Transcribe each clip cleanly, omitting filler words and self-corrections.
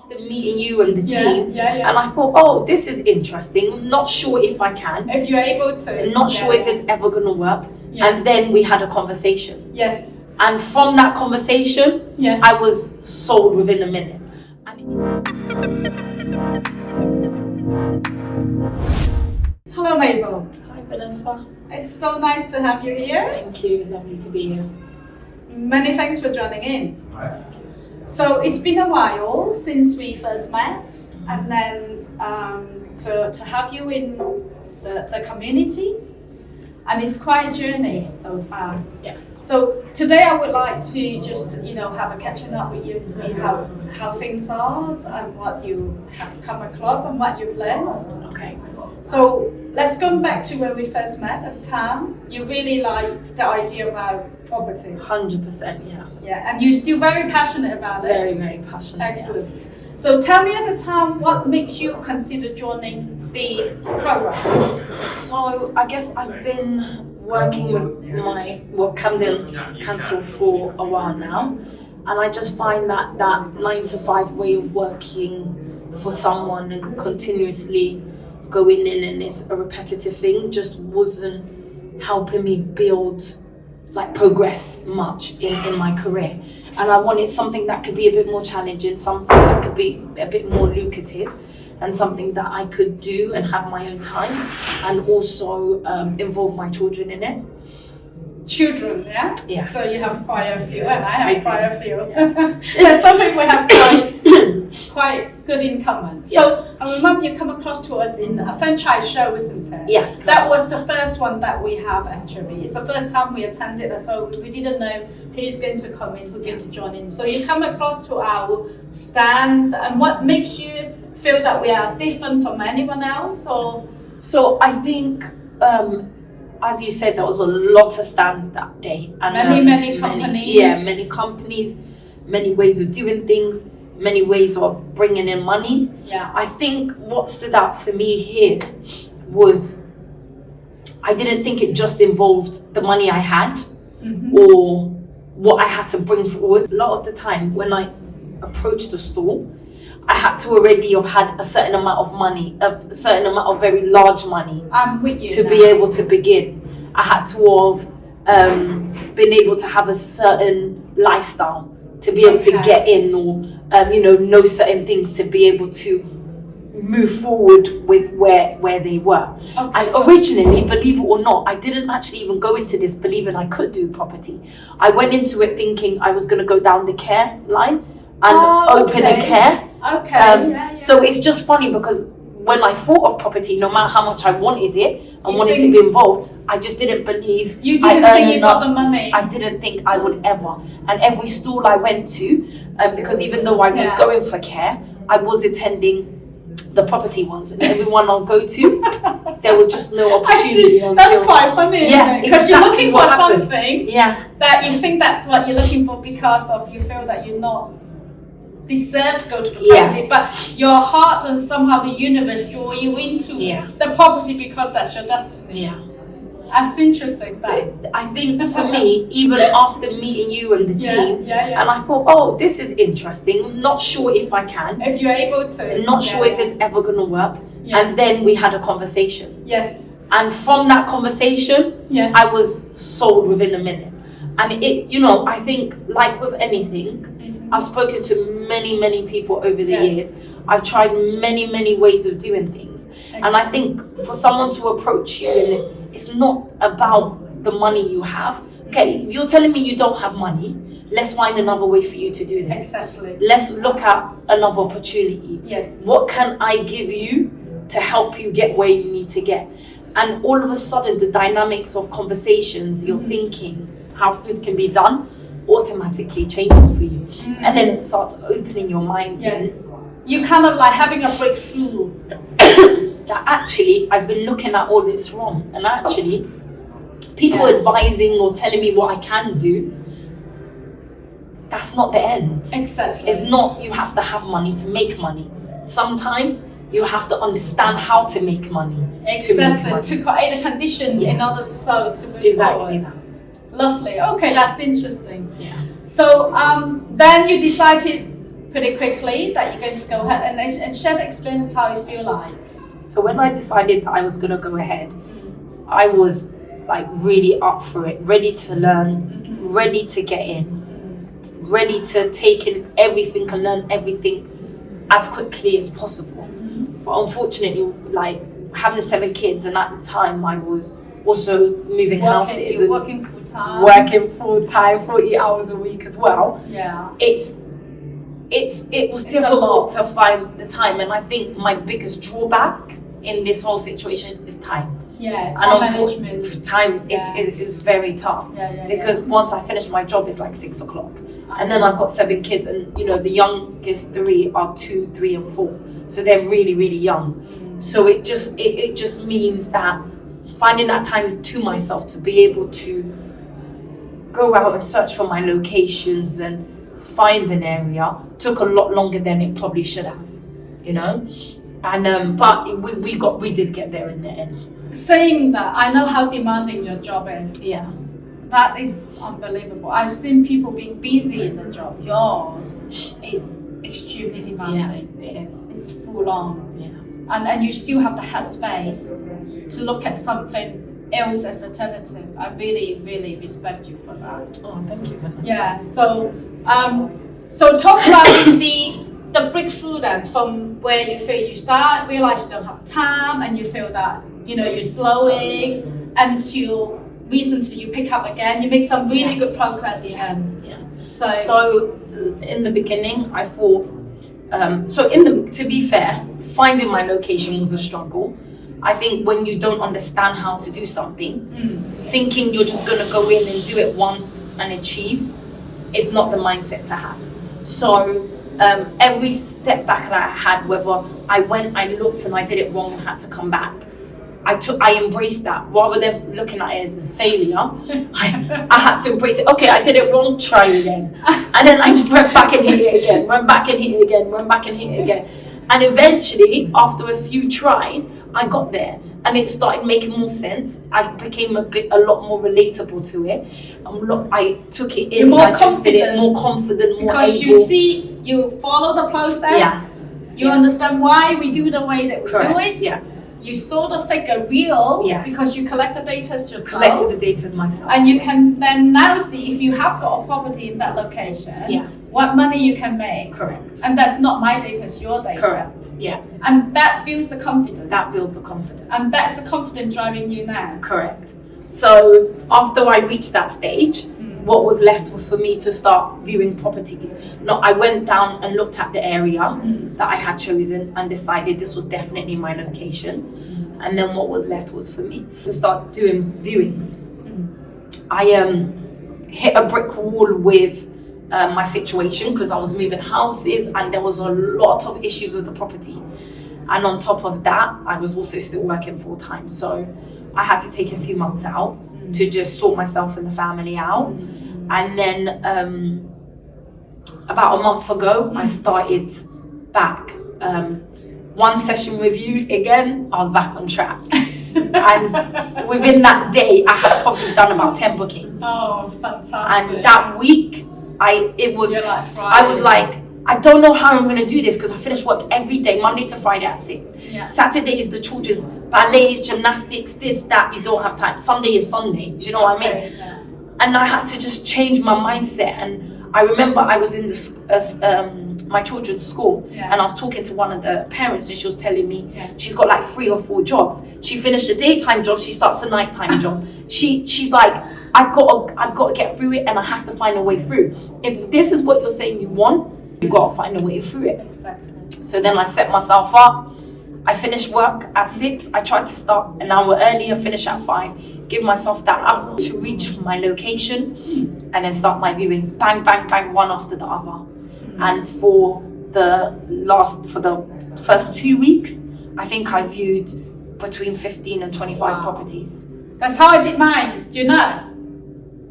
after meeting you and the team, and I thought, oh, this is interesting. I'm not sure if I can. If you're able to. Not sure if it's ever going to work. And then we had a conversation. Yes. And from that conversation, I was sold within a minute. Hello, Maybel. Hi, Vanessa. It's so nice to have you here. Thank you. Lovely to be here. Many thanks for joining in. So it's been a while since we first met, and then to have you in the community, and it's quite a journey so far. Yes. So today I would like to just have a catching up with you and see how things are and what you have come across and what you've learned. Okay. So let's go back to when we first met. At the time, you really liked the idea about property. 100%, yeah. Yeah, and you're still very passionate about it. Very, very passionate. Excellent. Yes. So tell me at the time, what makes you consider joining the program? So I guess I've been working with my Camden Council for a while now, and I just find that 9 to 5 way of working for someone and continuously going in, and it's a repetitive thing, just wasn't helping me build, progress much in my career. And I wanted something that could be a bit more challenging, something that could be a bit more lucrative, and something that I could do and have my own time, and also involve my children in it. Children, yeah? Yes. So you have quite a few, and I have quite a few. Yes. There's something we have quite good in common. So I remember you come across to us in a franchise show, isn't it? Yes, correct. That was the first one that we have actually. It's the first time we attended, so we didn't know who's going to come in, who's going to join in. So you come across to our stand, and what makes you feel that we are different from anyone else? Or so I think, as you said, there was a lot of stands that day, and many companies. Many companies, many ways of doing things, many ways of bringing in money. Yeah. I think what stood out for me here was I didn't think it just involved the money I had or what I had to bring forward. A lot of the time when I approached the store, I had to already have had a certain amount of money, a certain amount of very large money to be able to begin. I had to have been able to have a certain lifestyle to be able to get in, or know certain things to be able to move forward with where they were. And originally, believe it or not, I didn't actually even go into this believing I could do property. I went into it thinking I was going to go down the care line and open a care. So it's just funny because when I thought of property, no matter how much I wanted it and wanted to be involved, I just didn't believe you didn't think you got the money. I didn't think I would ever. And every stall I went to, because even though I was going for care, I was attending the property ones, and everyone I'll go to, there was just no opportunity. That's quite funny, because you're looking for something that you think that's what you're looking for because of you feel that you're not deserve to go to the property, but your heart and somehow the universe draw you into the property because that's your destiny. That's interesting. I think for me, even after meeting you and the team, and I thought, oh, this is interesting. I'm not sure if I can. If you're able to. Not sure if it's ever going to work. And then we had a conversation. Yes. And from that conversation, I was sold within a minute. And I think like with anything, I've spoken to many people over the years. I've tried many ways of doing things. And I think for someone to approach you, and it's not about the money you have. Okay, if you're telling me you don't have money, let's find another way for you to do this. Exactly. Let's look at another opportunity. Yes. What can I give you to help you get where you need to get? And all of a sudden, the dynamics of conversations, your thinking, how things can be done, automatically changes for you. And then it starts opening your mind. You kind of like having a breakthrough. That actually, I've been looking at all this wrong. And actually, people advising or telling me what I can do, that's not the end. Exactly. It's not you have to have money to make money. Sometimes you have to understand how to make money. To create a condition in order to move forward. That. Lovely. Okay, that's interesting. Yeah. So then you decided pretty quickly that you're going to go ahead and share the experience, how it feel like? So when I decided that I was going to go ahead, I was like really up for it, ready to learn, ready to get in, ready to take in everything and learn everything as quickly as possible. But unfortunately, like having 7 kids, and at the time I was also moving houses and working full time, 40 hours a week as well. Yeah, it was difficult to find the time, and I think my biggest drawback in this whole situation is time. Yeah, time management. Time is very tough, because once I finish my job, it's like 6 o'clock, and then I've got 7 kids, and you know the youngest 3 are 2, 3, and 4, so they're really, really young. So it just means that finding that time to myself to be able to go out and search for my locations and find an area took a lot longer than it probably should have, you know. And but we did get there in the end. Saying that, I know how demanding your job is. Yeah, that is unbelievable. I've seen people being busy in the job. Yours is extremely demanding. Yeah, it is. It's full on. Yeah. And you still have the headspace to look at something else as alternative. I really, really respect you for that. Oh, thank you, Vanessa. Yeah. So talk about the breakthrough then, from where you feel you realize you don't have time, and you feel that you're slowing, until recently you pick up again. You make some really good progress again. Yeah. So in the beginning, I thought. To be fair, finding my location was a struggle. I think when you don't understand how to do something, thinking you're just going to go in and do it once and achieve is not the mindset to have. So every step back that I had, whether I went, I looked and I did it wrong and had to come back, I embraced that rather than looking at it as a failure. I had to embrace it. Okay, I did it wrong, try again. And then I just went back and hit it again, went back and hit it again, went back and hit it again. And eventually, after a few tries, I got there and it started making more sense. I became a lot more relatable to it. I took it in, I just did it more confident, more because able. You follow the process. Yes. You understand why we do the way that we Correct. do it. Yeah. You saw the figure real, yes, because you collect the data yourself. Collected the data myself. And you can then now see if you have got a property in that location, yes, what money you can make. Correct. And that's not my data, it's your data. Correct. Yeah. And that builds the confidence. That builds the confidence. And that's the confidence driving you now. Correct. So after I reached that stage, what was left was for me to start viewing properties. No, I went down and looked at the area that I had chosen and decided this was definitely my location. And then what was left was for me to start doing viewings. I hit a brick wall with my situation because I was moving houses and there was a lot of issues with the property. And on top of that, I was also still working full time. So I had to take a few months out to just sort myself and the family out. And then about a month ago, I started back. One session reviewed again, I was back on track. And within that day, I had probably done about 10 bookings. Oh, fantastic. And that week, I was like, I don't know how I'm going to do this because I finish work every day, Monday to Friday at 6. Yeah. Saturday is the children's ballets, gymnastics, this, that, you don't have time. Sunday is Sunday, do you know what I mean? Yeah. And I had to just change my mindset. And I remember I was in my children's school, and I was talking to one of the parents and she was telling me she's got like 3 or 4 jobs. She finished a daytime job, she starts a nighttime job. She's like, I've got to get through it and I have to find a way through. If this is what you're saying you want, you got to find a way through it. Exactly. So then I set myself up. I finished work at 6. I tried to start an hour earlier, finish at 5. Give myself that hour to reach my location and then start my viewings. Bang, bang, bang, one after the other. And for the first 2 weeks, I think I viewed between 15 and 25 properties. That's how I did mine. Do you know?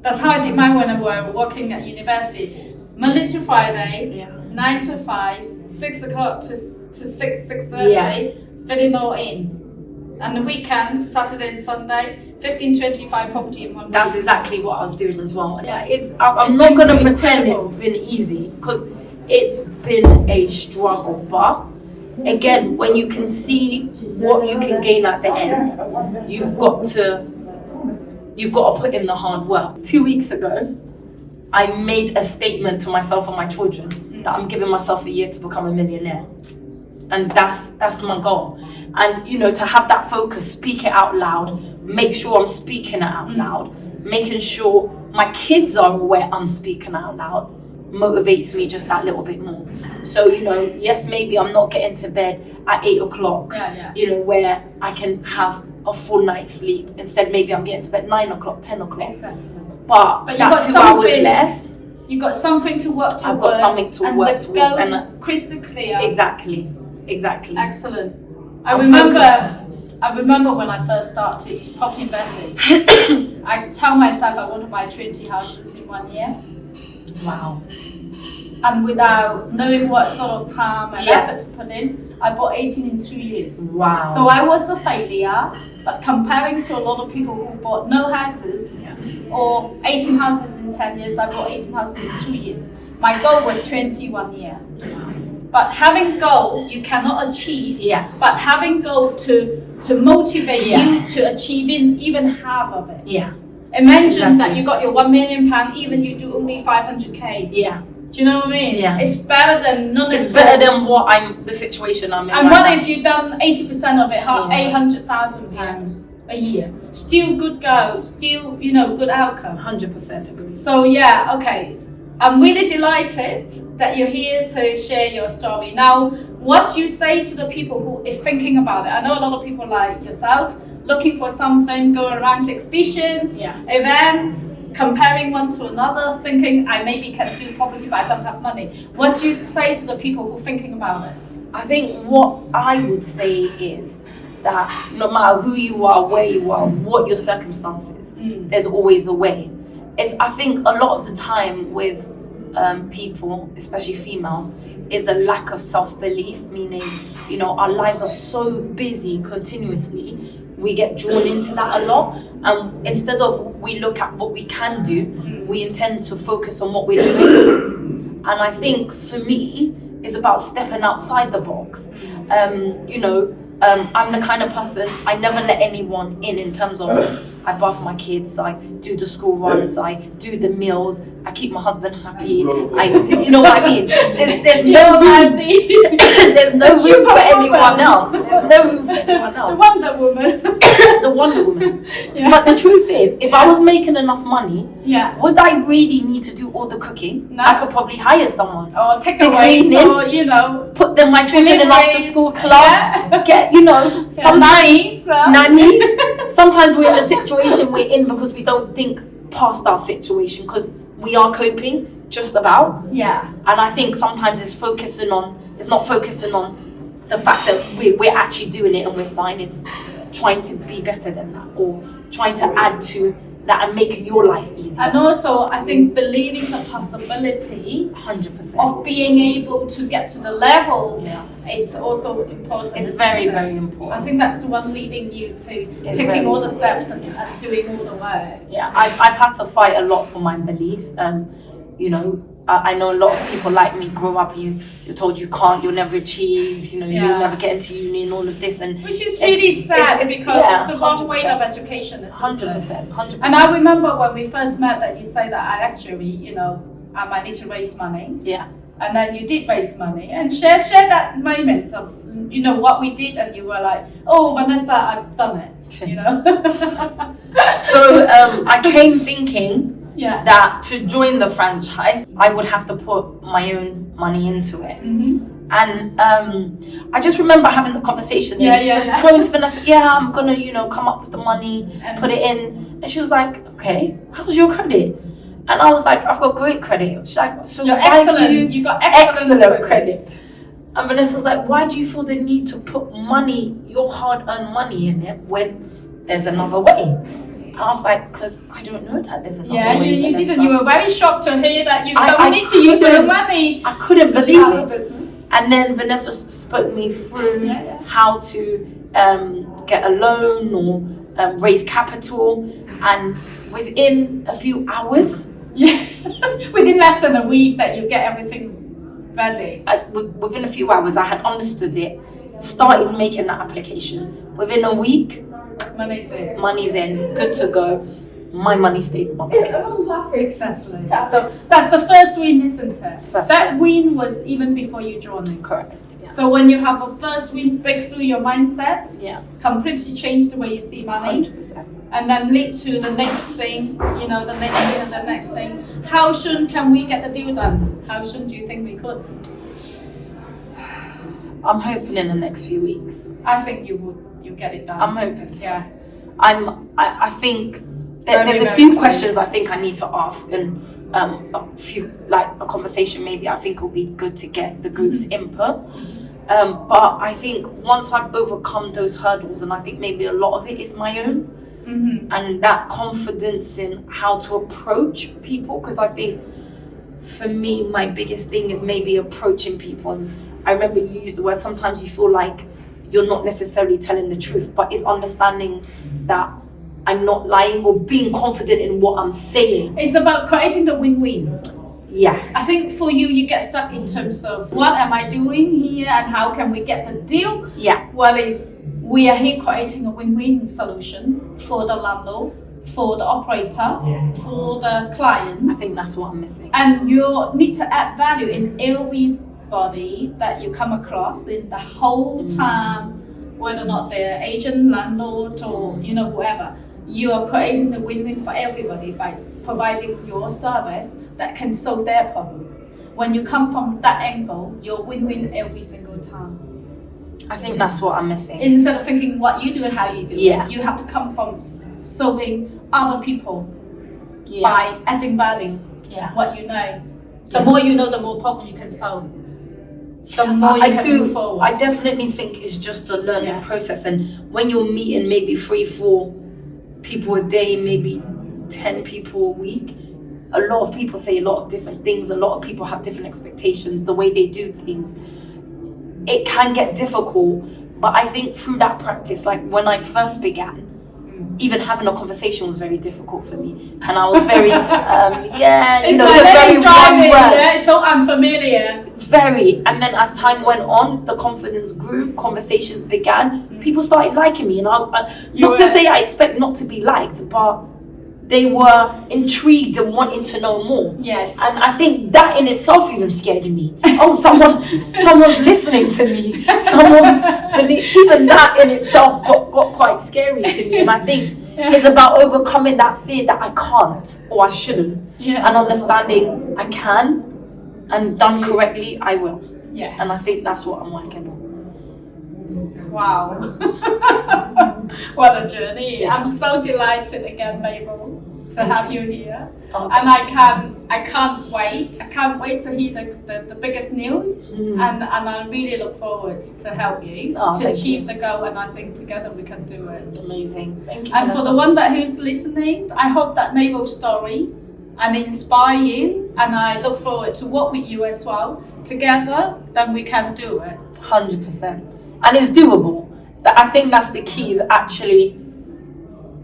That's how I did mine when I was working at university. Monday to Friday, 9 to 5, 6 o'clock to 6:30, filling all in. And the weekends, Saturday and Sunday, 15-25 property in 1 week. That's exactly what I was doing as well. Yeah, I'm not going to pretend it's been easy because it's been a struggle, but again, when you can see what you can gain at the end, you've got to put in the hard work. 2 weeks ago, I made a statement to myself and my children that I'm giving myself a year to become a millionaire. And that's my goal. And, you know, to have that focus, speak it out loud, make sure I'm speaking it out loud, making sure my kids are aware I'm speaking out loud, motivates me just that little bit more. So, you know, yes, maybe I'm not getting to bed at 8 o'clock, you know, where I can have a full night's sleep. Instead, maybe I'm getting to bed 9 o'clock, 10 o'clock. Exactly. But you that got 2 hours less. You got something to work towards. I've got something to work towards. And the goal is crystal clear. Exactly. Excellent. I remember when I first started property investing, I tell myself I want to buy 20 houses in 1 year. Wow. And without knowing what sort of time and effort to put in, I bought 18 in 2 years. Wow. So I was a failure, but comparing to a lot of people who bought no houses, or 18 houses in 10 years, I bought 18 houses in 2 years. My goal was 21 year. But having goal you cannot achieve. But having goal to motivate you to achieving even half of it. Imagine that you got your £1 million, even you do only 500k. Do you know what I mean? It's better than none. It's better than the situation I'm in. And what if you've done 80% of it, £800,000 a year? Still good goal, still, you know, good outcome. 100% agree. So yeah, okay. I'm really delighted that you're here to share your story. Now, what do you say to the people who are thinking about it? I know a lot of people like yourself, looking for something, going around to exhibitions, events, comparing one to another, thinking I maybe can do property but I don't have money. What do you say to the people who are thinking about it? I think what I would say is that no matter who you are, where you are, what your circumstances, there's always a way. I think a lot of the time with people, especially females, is the lack of self-belief, meaning, you know, our lives are so busy continuously, we get drawn into that a lot, and instead of we look at what we can do, we intend to focus on what we're doing. And I think for me, it's about stepping outside the box. You know, I'm the kind of person, I never let anyone in terms of I bath my kids, I do the school runs, I do the meals, I keep my husband happy, I do, you know what I mean? There's no room, there's no room for anyone else. There's no room for anyone else. The Wonder Woman. The Wonder Woman. But the truth is, if I was making enough money, would I really need to do all the cooking? No. I could probably hire someone. Or take away, or, you know, put them my children in after school club, get, you know, some nannies. Sometimes we're in a situation we're in because we don't think past our situation, because we are coping just about. And I think sometimes it's not focusing on the fact that we're actually doing it and we're fine. It's trying to be better than that, or trying to add to that and make your life easier. And also, I think believing the possibility 100% of being able to get to the level is also important. It's very, very important. I think that's the one leading you to taking all the steps and doing all the work. I've had to fight a lot for my beliefs. You know, I know a lot of people like me grow up, you're told you can't, you'll never achieve, you know, you'll never get into uni and all of this, and which is really sad because it's the wrong way of education. 100%. And I remember when we first met that you say that I actually, you know, I might need to raise money. And then you did raise money, and share that moment of, you know, what we did, and you were like, oh, Vanessa, I've done it, you know. So I came thinking that to join the franchise, I would have to put my own money into it. And I just remember having the conversation, going to Vanessa, I'm gonna, you know, come up with the money, put it in. And she was like, okay, how's your credit? And I was like, I've got great credit. She's like, so you got excellent credit. And Vanessa was like, why do you feel the need to put money, your hard-earned money in it, when there's another way? And I was like, because I don't know that there's another way. You didn't. You were very shocked to hear that you don't need to use your money. I couldn't believe it. And then Vanessa spoke me through how to get a loan or raise capital. And within a few hours, within less than a week, that you get everything ready. Within a few hours, I had understood it, started making that application. Within a week, money's in, good to go. My money stayed in my pocket. Exactly. So that's the first win, isn't it? That win was even before you joined. Correct. Yeah. So when you have a first win, break through your mindset, completely change the way you see money, 100%. and then lead to the next thing, the next thing and the next thing. How soon can we get the deal done? How soon do you think we could? I'm hoping in the next few weeks. I think you get it done. I'm hoping so. Yeah. I think there's a few questions I think I need to ask, and a few, like a conversation maybe I think will be good to get the group's input. But I think once I've overcome those hurdles, and I think maybe a lot of it is my own, and that confidence in how to approach people, because I think for me my biggest thing is maybe approaching people. And I remember you used the word, sometimes you feel like you're not necessarily telling the truth, but it's understanding that I'm not lying or being confident in what I'm saying. It's about creating the win-win. Yes. I think for you get stuck in terms of what am I doing here and how can we get the deal? Yeah. Well, we are here creating a win-win solution for the landlord, for the operator, for the client. I think that's what I'm missing. And you need to add value in everybody that you come across in the whole time, whether or not they're agent, landlord, or whoever. You are creating the win-win for everybody by providing your service that can solve their problem. When you come from that angle, you're win-win every single time. I think that's what I'm missing. Instead of thinking what you do and how you do it, you have to come from solving other people by adding value. What you know. The more you know, the more problem you can solve. The more you can move forward. I definitely think it's just a learning process, and when you're meeting maybe 3-4 people a day, maybe 10 people a week, a lot of people say a lot of different things, a lot of people have different expectations, the way they do things. It can get difficult, but I think through that practice, like when I first began, even having a conversation was very difficult for me, and I was very it's very driving, it's so unfamiliar. Very. And then as time went on, the confidence grew, conversations began, people started liking me, and not to say I expect not to be liked, but they were intrigued and wanting to know more. Yes. And I think that in itself even scared me. Oh, someone's listening to me. Even that in itself got quite scary to me. And I think it's about overcoming that fear that I can't or I shouldn't. Yeah. And understanding I can, and done correctly, I will. Yeah. And I think that's what I'm working on. Wow. What a journey. I'm so delighted again, Maybel, to have you here. And I can't wait. I can't wait to hear the biggest news. And I really look forward to help you to achieve the goal, and I think together we can do it. Amazing. Thank you. And for the one who's listening, I hope that Maybel's story and inspire you, and I look forward to work with you as well. Together, then we can do it. 100%. And it's doable. I think that's the key, is actually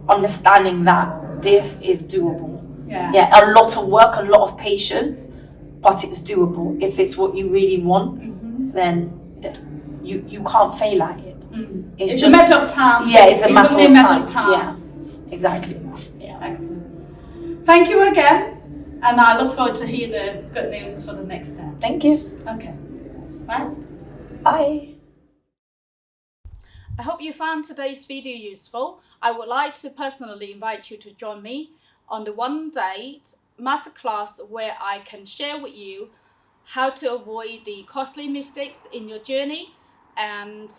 understanding that this is doable. Yeah, a lot of work, a lot of patience, but it's doable. If it's what you really want, then you can't fail at it. It's just a matter of time. Yeah, it's a matter of time. Yeah, exactly. Yeah, excellent. Thank you again, and I look forward to hear the good news for the next step. Thank you. Okay. Bye. Bye. I hope you found today's video useful. I would like to personally invite you to join me on the one-day masterclass where I can share with you how to avoid the costly mistakes in your journey and